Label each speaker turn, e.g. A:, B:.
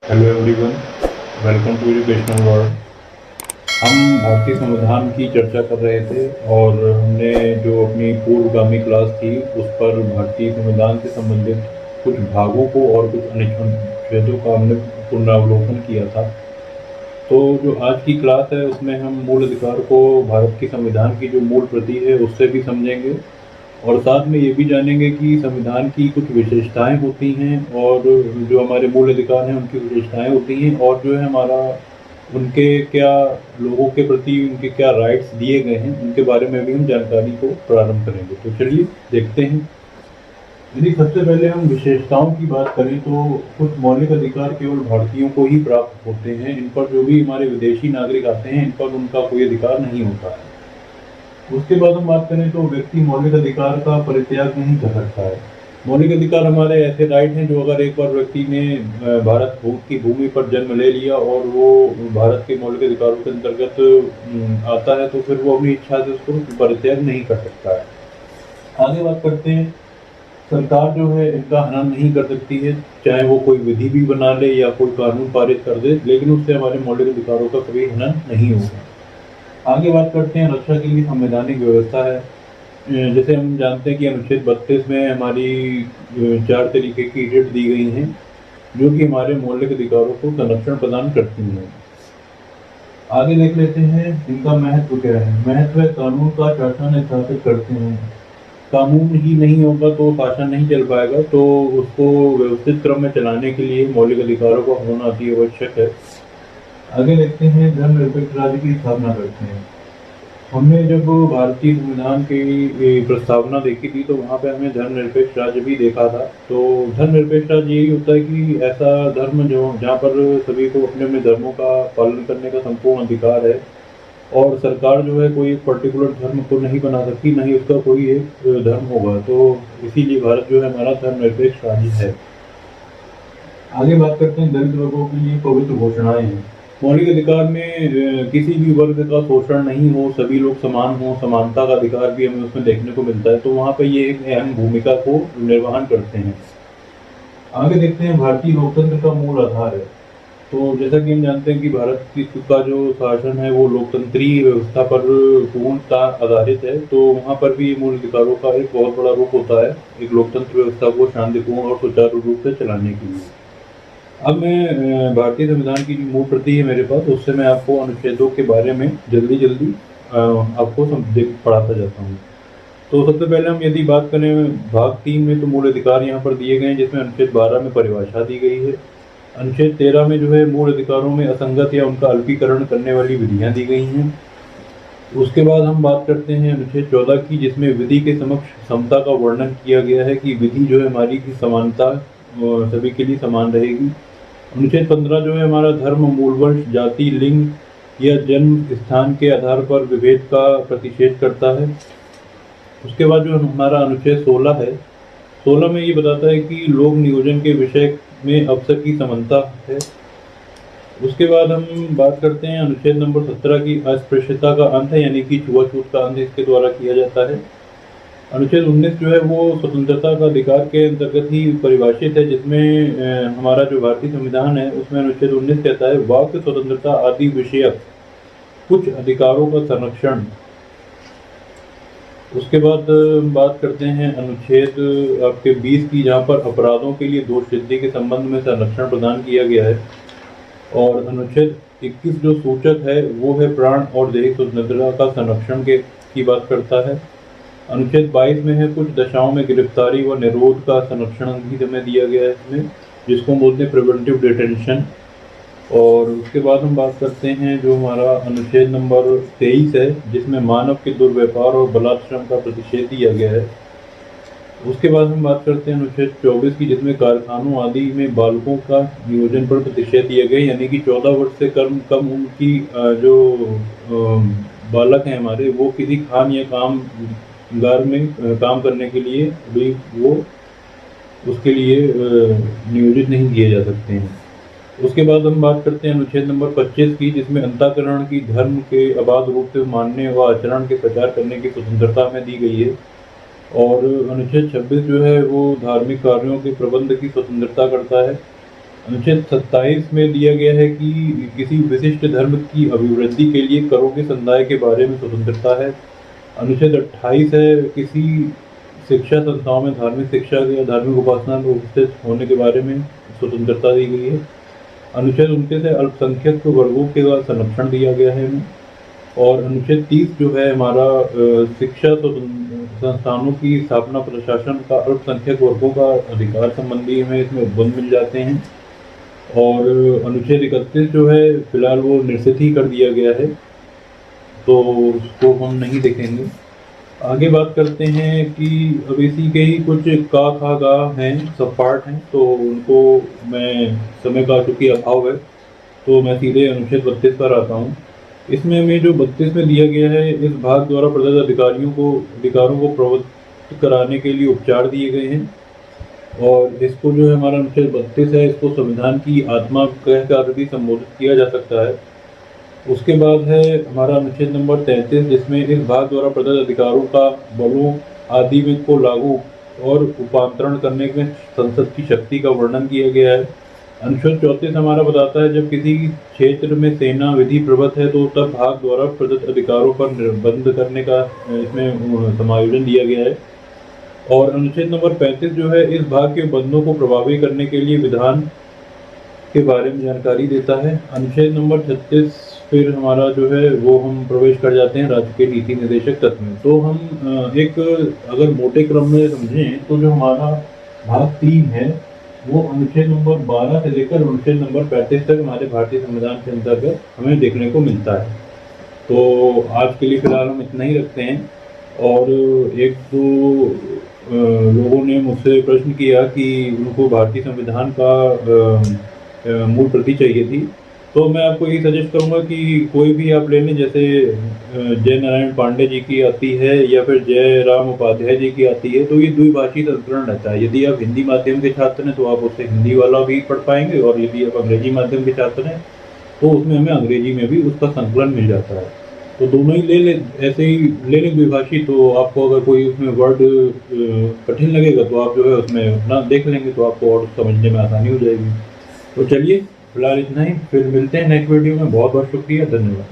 A: Hello everyone, welcome to educational world. हम भारतीय संविधान की चर्चा कर रहे थे और हमने जो अपनी पूर्वगामी क्लास थी उस पर भारतीय संविधान से संबंधित कुछ भागों को और कुछ अनुच्छेदों का हमने पुनरावलोकन किया था। तो जो आज की क्लास है उसमें हम मूल अधिकार को भारत के संविधान की जो मूल प्रति है उससे भी समझेंगे और साथ में ये भी जानेंगे कि संविधान की कुछ विशेषताएं होती हैं और जो हमारे मूल अधिकार हैं उनकी विशेषताएं होती हैं और जो है हमारा उनके क्या लोगों के प्रति उनके क्या राइट्स दिए गए हैं उनके बारे में भी हम जानकारी को प्रारंभ करेंगे। तो चलिए देखते हैं। यदि सबसे पहले हम विशेषताओं की बात करें तो कुछ मौलिक अधिकार केवल भारतीयों को ही प्राप्त होते हैं। इन पर जो भी हमारे विदेशी नागरिक आते हैं इन पर उनका कोई अधिकार नहीं होता है। उसके बाद हम बात करें तो व्यक्ति मौलिक अधिकार का परित्याग नहीं कर सकता है। मौलिक अधिकार हमारे ऐसे राइट हैं जो अगर एक बार व्यक्ति ने भारत की भूमि पर जन्म ले लिया और वो भारत के मौलिक अधिकारों के अंतर्गत आता है तो फिर वो अपनी इच्छा से उसको परित्याग नहीं कर सकता है। आगे बात करते हैं, सरकार जो है इनका हनन नहीं कर सकती है, चाहे वो कोई विधि भी बना ले या कोई कानून पारित कर दे, लेकिन उससे हमारे मौलिक अधिकारों का कभी हनन नहीं होगा। आगे बात करते हैं, रक्षा के लिए संवैधानिक व्यवस्था है। जैसे हम जानते हैं कि अनुच्छेद 32 में हमारी 4 तरीके की रिट दी गई हैं जो कि हमारे मौलिक अधिकारों को संरक्षण प्रदान करती हैं। आगे देख लेते हैं इनका महत्व क्या है। महत्व है कानून का शासन स्थापित करते हैं। कानून ही नहीं होगा तो शासन नहीं चल पाएगा, तो उसको व्यवस्थित क्रम में चलाने के लिए मौलिक अधिकारों का होना अति आवश्यक है। आगे देखते हैं धर्मनिरपेक्ष राज्य की स्थापना करते हैं। हमने जब भारतीय संविधान की प्रस्तावना देखी थी तो वहाँ पे हमें धर्मनिरपेक्ष राज्य भी देखा था। तो धर्मनिरपेक्ष राज्य यही होता है कि ऐसा धर्म जो जहाँ पर सभी को अपने अपने धर्मों का पालन करने का संपूर्ण अधिकार है और सरकार जो है कोई एक पर्टिकुलर धर्म को नहीं बना सकती, नहीं उसका कोई एक धर्म होगा। तो इसीलिए भारत जो है हमारा धर्मनिरपेक्ष राज्य है। आगे बात करते हैं दलित वर्गों के लिए पवित्र घोषणाएं हैं। मौलिक अधिकार में किसी भी वर्ग का शोषण नहीं हो, सभी लोग समान हो, समानता का अधिकार भी हमें उसमें देखने को मिलता है। तो वहाँ पे ये एक अहम भूमिका को निर्वहन करते हैं। आगे देखते हैं भारतीय लोकतंत्र का मूल आधार है। तो जैसा कि हम जानते हैं कि भारत का जो शासन है वो लोकतंत्रीय व्यवस्था पर पूर्णतः आधारित है। तो वहाँ पर भी मूल अधिकारों का एक बहुत बड़ा रूप होता है एक लोकतंत्र व्यवस्था को शांतिपूर्ण और सुचारू रूप से चलाने के लिए। अब मैं भारतीय संविधान की जो मूल प्रति है मेरे पास, उससे मैं आपको अनुच्छेदों के बारे में जल्दी आपको पढ़ाता जाता हूँ। तो सबसे पहले हम यदि बात करें भाग 3 में तो मूल अधिकार यहाँ पर दिए गए हैं जिसमें अनुच्छेद 12 में परिभाषा दी गई है। अनुच्छेद 13 में जो है मूल अधिकारों में असंगत या उनका अल्पीकरण करने वाली विधियाँ दी गई हैं। उसके बाद हम बात करते हैं अनुच्छेद 14 की जिसमें विधि के समक्ष समता का वर्णन किया गया है कि विधि जो है हमारी की समानता सभी के लिए समान रहेगी। अनुच्छेद 15 जो है हमारा धर्म, मूल वंश, जाति, लिंग या जन्म स्थान के आधार पर विभेद का प्रतिषेध करता है। उसके बाद जो हमारा अनुच्छेद 16 है, 16 में ये बताता है कि लोक नियोजन के विषय में अवसर की समानता है। उसके बाद हम बात करते हैं अनुच्छेद नंबर 17 की अस्पृश्यता का अंत है, यानी कि छुआछूत का अंत इसके द्वारा किया जाता है। अनुच्छेद 19 जो है वो स्वतंत्रता का अधिकार के अंतर्गत ही परिभाषित है, जिसमें हमारा जो भारतीय संविधान है उसमें अनुच्छेद 19 कहता है वाक स्वतंत्रता आदि विषयक कुछ अधिकारों का संरक्षण। उसके बाद हम बात करते हैं अनुच्छेद आपके 20 की, जहाँ पर अपराधों के लिए दोष सिद्धि के संबंध में संरक्षण प्रदान किया गया है। और अनुच्छेद 21 जो सूचक है वो है प्राण और देह स्वतंत्रता का संरक्षण की बात करता है। अनुच्छेद 22 में है कुछ दशाओं में गिरफ्तारी व निरोध का संरक्षण भी हमें दिया गया है इसमें, जिसको बोलते हैं प्रिवेंटिव डिटेंशन। और उसके बाद हम बात करते हैं जो हमारा अनुच्छेद नंबर 23 है जिसमें मानव के दुर्व्यवहार और बलात्श्रम का प्रतिषेध दिया गया है। उसके बाद हम बात करते हैं अनुच्छेद 24 की जिसमें कारखानों आदि में बालकों का नियोजन पर प्रतिषेध दिया गया, यानी कि 14 वर्ष से कम उम्र की जो बालक हैं हमारे वो किसी खान या कामगार में काम करने के लिए भी वो उसके लिए नियोजित नहीं किए जा सकते हैं। उसके बाद हम बात करते हैं अनुच्छेद नंबर 25 की जिसमें अंतःकरण की धर्म के अबाध रूप से मानने व आचरण के प्रचार करने की स्वतंत्रता में दी गई है। और अनुच्छेद 26 जो है वो धार्मिक कार्यों के प्रबंध की स्वतंत्रता करता है। अनुच्छेद 27 में दिया गया है कि किसी विशिष्ट धर्म की अभिवृद्धि के लिए करों के संदाय के बारे में स्वतंत्रता है। अनुच्छेद 28 है किसी शिक्षा संस्थाओं में धार्मिक शिक्षा या धार्मिक उपासना में उपस्थित होने के बारे में स्वतंत्रता दी गई है। अनुच्छेद 29 है अल्पसंख्यक वर्गों के संरक्षण दिया गया है हमें। और अनुच्छेद 30 जो है हमारा शिक्षा संस्थानों की स्थापना प्रशासन का अल्पसंख्यक वर्गों का अधिकार संबंधी हमें इसमें उपबंध मिल जाते हैं। और अनुच्छेद 31 जो है फिलहाल वो निरसित ही कर दिया गया है, तो उसको हम नहीं देखेंगे। आगे बात करते हैं कि अब इसी के ही कुछ का खा गा हैं, सब पार्ट हैं, तो उनको मैं समय का चूँकि अभाव है तो मैं सीधे अनुच्छेद 32 पर आता हूँ। इसमें हमें जो 32 में दिया गया है, इस भाग द्वारा प्रदत्त अधिकारों को प्रवर्तित कराने के लिए उपचार दिए गए हैं। और इसको जो है हमारा अनुच्छेद 32 है, इसको संविधान की आत्मा कहकर भी संबोधित किया जा सकता है। उसके बाद है हमारा अनुच्छेद नंबर 33, जिसमें इस भाग द्वारा प्रदत्त अधिकारों का बलों आदि में को लागू और रूपांतरण करने में संसद की शक्ति का वर्णन किया गया है। अनुच्छेद 34 हमारा बताता है जब किसी क्षेत्र में सेना विधि प्रवत है तो तब भाग द्वारा प्रदत्त अधिकारों पर निर्बंध करने का इसमें समायोजन दिया गया है। और अनुच्छेद नंबर 35 जो है इस भाग के बंधों को प्रभावी करने के लिए विधान के बारे में जानकारी देता है। अनुच्छेद नंबर 36 फिर हमारा जो है वो हम प्रवेश कर जाते हैं राज्य के नीति निर्देशक तत्व में। तो हम एक अगर मोटे क्रम में समझें तो जो हमारा भाग 3 है वो अनुच्छेद नंबर 12 से लेकर अनुच्छेद नंबर 35 तक हमारे भारतीय संविधान के अंतर्गत हमें देखने को मिलता है। तो आज के लिए फिलहाल हम इतना ही रखते हैं। और एक दो लोगों ने मुझसे प्रश्न किया कि उनको भारतीय संविधान का मूल प्रति चाहिए थी, तो मैं आपको यही सजेस्ट करूंगा कि कोई भी आप ले लें, जैसे जय नारायण पांडे जी की आती है या फिर जय राम उपाध्याय जी की आती है, तो ये द्विभाषी संस्करण रहता है। यदि आप हिंदी माध्यम के छात्र हैं तो आप उससे हिंदी वाला भी पढ़ पाएंगे, और यदि आप अंग्रेजी माध्यम के छात्र हैं तो उसमें हमें अंग्रेजी में भी उसका संकलन मिल जाता है। तो दोनों ही ले लें, ऐसे ही ले लें द्विभाषी। तो आपको अगर कोई उसमें वर्ड कठिन लगेगा तो आप जो है उसमें अपना देख लेंगे, तो आपको और समझने में आसानी हो जाएगी। तो चलिए फिलहाल इतना ही, फिर मिलते हैं नेक्स्ट वीडियो में। बहुत बहुत शुक्रिया, धन्यवाद।